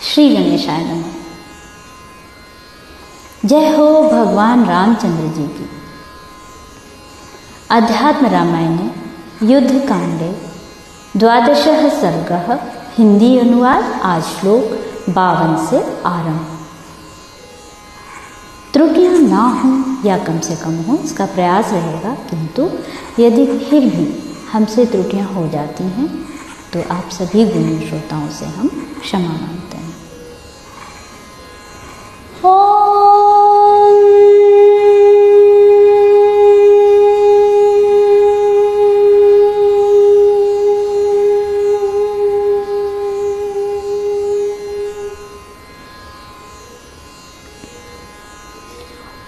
श्री गणेशाय नमः। जय हो भगवान रामचंद्र जी की। अध्यात्म रामायणे युद्धकांडे 12 सर्गः हिंदी अनुवाद। आज श्लोक 52 से आरंभ। त्रुटियां ना हों या कम से कम हों, इसका प्रयास रहेगा, किंतु यदि फिर भी हमसे त्रुटियां हो जाती हैं तो आप सभी गुणी श्रोताओं से हम क्षमा मांगते हैं।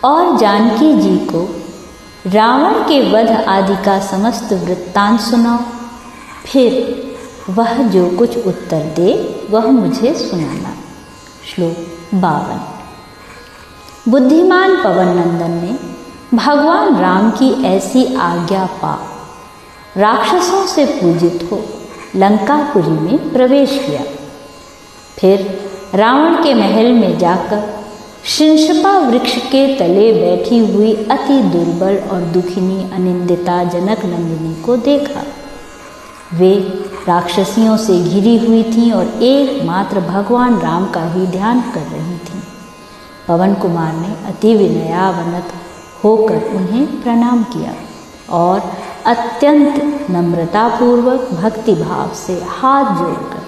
और जानकी जी को रावण के वध आदि का समस्त वृत्तांत सुनाओ, फिर वह जो कुछ उत्तर दे वह मुझे सुनाना। श्लोक 52। बुद्धिमान पवन नंदन ने भगवान राम की ऐसी आज्ञा पा राक्षसों से पूजित हो लंकापुरी में प्रवेश किया। फिर रावण के महल में जाकर शिंशपा वृक्ष के तले बैठी हुई अति दुर्बल और दुखिनी अनिंदिता जनक नंदिनी को देखा। वे राक्षसियों से घिरी हुई थीं और एकमात्र भगवान राम का ही ध्यान कर रही थीं। पवन कुमार ने अति विनयावनत होकर उन्हें प्रणाम किया और अत्यंत नम्रतापूर्वक भक्तिभाव से हाथ जोड़कर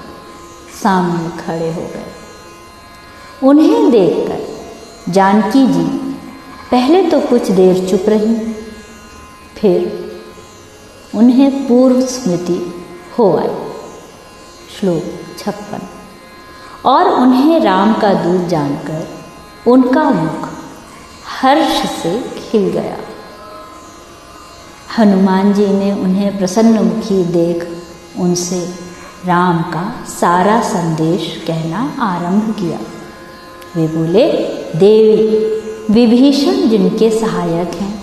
सामने खड़े हो गए। उन्हें देखकर जानकी जी पहले तो कुछ देर चुप रही, फिर उन्हें पूर्व स्मृति हो आई। श्लोक 56। और उन्हें राम का दूत जानकर उनका मुख हर्ष से खिल गया। हनुमान जी ने उन्हें प्रसन्न मुखी देख उनसे राम का सारा संदेश कहना आरंभ किया। वे बोले, देवी विभीषण जिनके सहायक हैं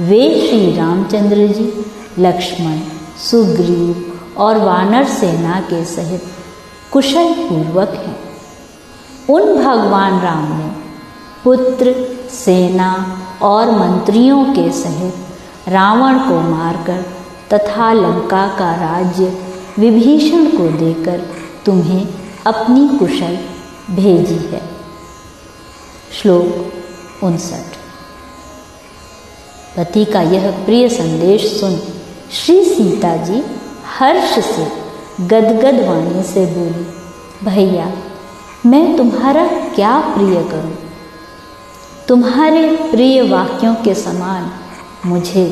वे श्री रामचंद्र जी लक्ष्मण, सुग्रीव और वानर सेना के सहित कुशल पूर्वक हैं। उन भगवान राम ने पुत्र, सेना और मंत्रियों के सहित रावण को मारकर तथा लंका का राज्य विभीषण को देकर तुम्हें अपनी कुशल भेजी है। श्लोक 59। पति का यह प्रिय संदेश सुन श्री सीता जी हर्ष से गदगद वाणी से बोली, भैया मैं तुम्हारा क्या प्रिय करूं? तुम्हारे प्रिय वाक्यों के समान मुझे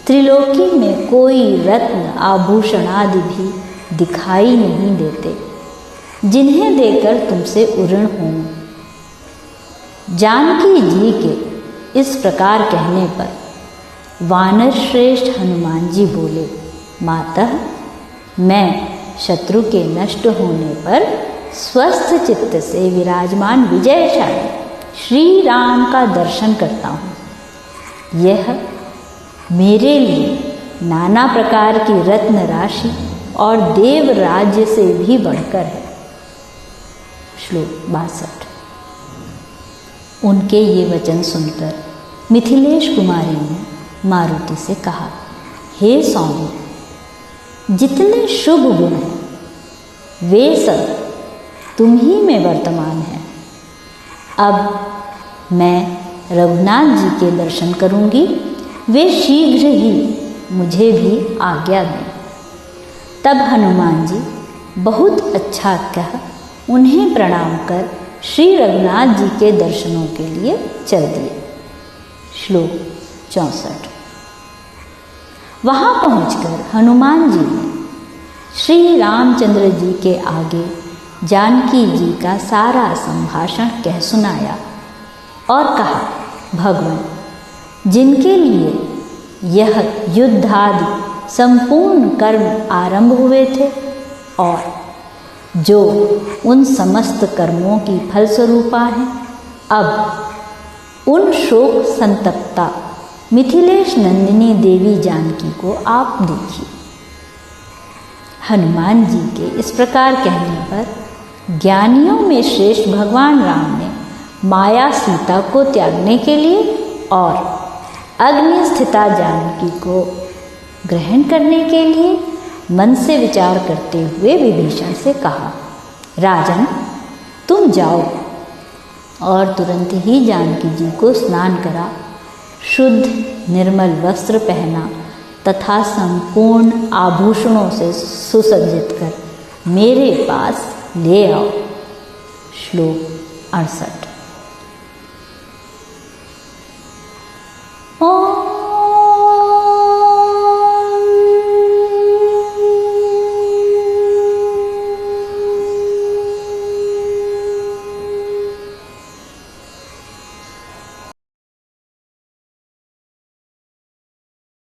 त्रिलोकी में कोई रत्न आभूषण आदि भी दिखाई नहीं देते जिन्हें देकर तुमसे उऋण हूं। जानकी जी के इस प्रकार कहने पर वानर श्रेष्ठ हनुमान जी बोले, मातः मैं शत्रु के नष्ट होने पर स्वस्थ चित्त से विराजमान विजयशाली श्री राम का दर्शन करता हूँ। यह मेरे लिए नाना प्रकार की रत्न राशि और देव राज्य से भी बढ़कर है। श्लोक 62। उनके ये वचन सुनकर मिथिलेश कुमारी ने मारुति से कहा, हे स्वामी, जितने शुभ गुण हैं वे सब तुम ही में वर्तमान हैं। अब मैं रघुनाथ जी के दर्शन करूंगी, वे शीघ्र ही मुझे भी आज्ञा दें। तब हनुमान जी बहुत अच्छा कह उन्हें प्रणाम कर श्री रघुनाथ जी के दर्शनों के लिए चल दिए। श्लोक 64। वहां पहुंचकर हनुमान जी ने श्री रामचंद्र जी के आगे जानकी जी का सारा संभाषण कह सुनाया और कहा, भगवान, जिनके लिए यह युद्धादि संपूर्ण कर्म आरंभ हुए थे और जो उन समस्त कर्मों की फलस्वरूपा हैं, अब उन शोक संतप्ता मिथिलेश नंदिनी देवी जानकी को आप देखिए। हनुमान जी के इस प्रकार कहने पर ज्ञानियों में श्रेष्ठ भगवान राम ने माया सीता को त्यागने के लिए और अग्नि स्थिता जानकी को ग्रहण करने के लिए मन से विचार करते हुए विभीषण से कहा, राजन तुम जाओ और तुरंत ही जानकी जी को स्नान करा, शुद्ध निर्मल वस्त्र पहना तथा संपूर्ण आभूषणों से सुसज्जित कर मेरे पास ले आओ। श्लोक 68।